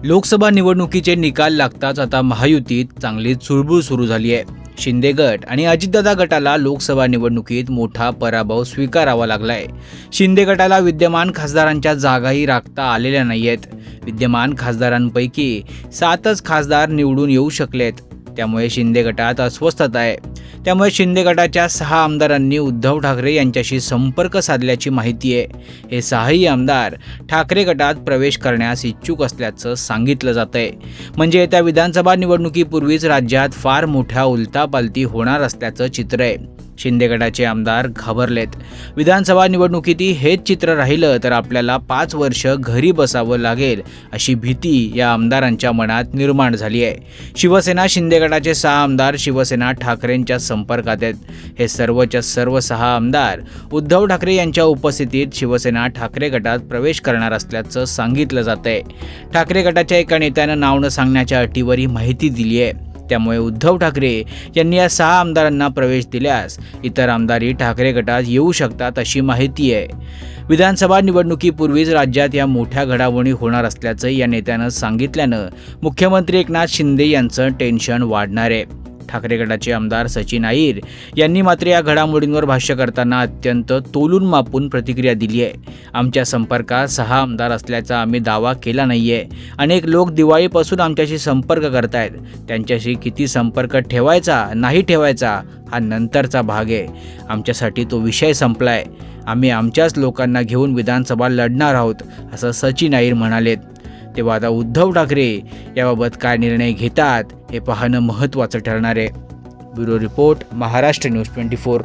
लोकसभा निवडणुकीचे निकाल लागताच आता महायुतीत चांगली चुळबुळ सुरू झाली आहे। शिंदे गट आणि अजितदादा गटाला लोकसभा निवडणुकीत मोठा पराभव स्वीकारावा लागलाय। शिंदे गटाला विद्यमान खासदारांच्या जागाही राखता आलेल्या नाहीयेत। विद्यमान खासदारांपैकी 7च खासदार निवडून येऊ शकलेत। त्यामुळे शिंदे गटात अस्वस्थता आहे। त्यामुळे शिंदे गटाच्या 6 आमदारांनी उद्धव ठाकरे यांच्याशी संपर्क साधल्याची माहिती आहे। हे 6ही आमदार ठाकरे गटात प्रवेश करण्यास इच्छुक असल्याचं सांगितलं जातंय। म्हणजे येत्या विधानसभा निवडणुकीपूर्वीच राज्यात फार मोठ्या उलथापालथी होणार असल्याचं चित्र आहे। शिंदे गटाचे आमदार घाबरलेत। विधानसभा निवडणुकीतही हेच चित्र राहिलं तर आपल्याला 5 वर्ष घरी बसावं लागेल अशी भीती या आमदारांच्या मनात निर्माण झाली आहे। शिवसेना शिंदे गटाचे 6 आमदार शिवसेना ठाकरेंच्या संपर्कात आहेत। हे सर्वच्या सर्व 6 आमदार उद्धव ठाकरे यांच्या उपस्थितीत शिवसेना ठाकरे गटात प्रवेश करणार असल्याचं सांगितलं जातंय। ठाकरे गटाच्या एका नेत्यानं नाव न सांगण्याच्या अटीवर ही माहिती दिली आहे। त्यामुळे उद्धव ठाकरे यांनी या 6 आमदारांना प्रवेश दिल्यास इतर आमदारही ठाकरे गटात येऊ शकतात अशी माहिती आहे। विधानसभा निवडणुकीपूर्वीच राज्यात या मोठ्या घडामोडी होणार असल्याचं या नेत्यानं सांगितल्यानं मुख्यमंत्री एकनाथ शिंदे यांचं टेन्शन वाढणार आहे। ठाकरे गटाचे आमदार सचिन अहिर यांनी मात्र या घडामोडींवर भाष्य करताना अत्यंत तोलून मापून प्रतिक्रिया दिली आहे। आमच्या संपर्कात 6 आमदार असल्याचा आम्ही दावा केला नाहीये। अनेक लोक दिवाळीपासून आमच्याशी संपर्क करतायत। त्यांच्याशी किती संपर्क ठेवायचा नाही ठेवायचा हा नंतरचा भाग आहे। आमच्यासाठी तो विषय संपलाय। आम्ही आमच्याच लोकांना घेऊन विधानसभा लढणार आहोत असं सचिन अहिर म्हणालेत। तेव्हा आता उद्धव ठाकरे याबाबत काय निर्णय घेतात हे पाहणं महत्त्वाचं ठरणार आहे। Bureau report, Maharashtra news 24।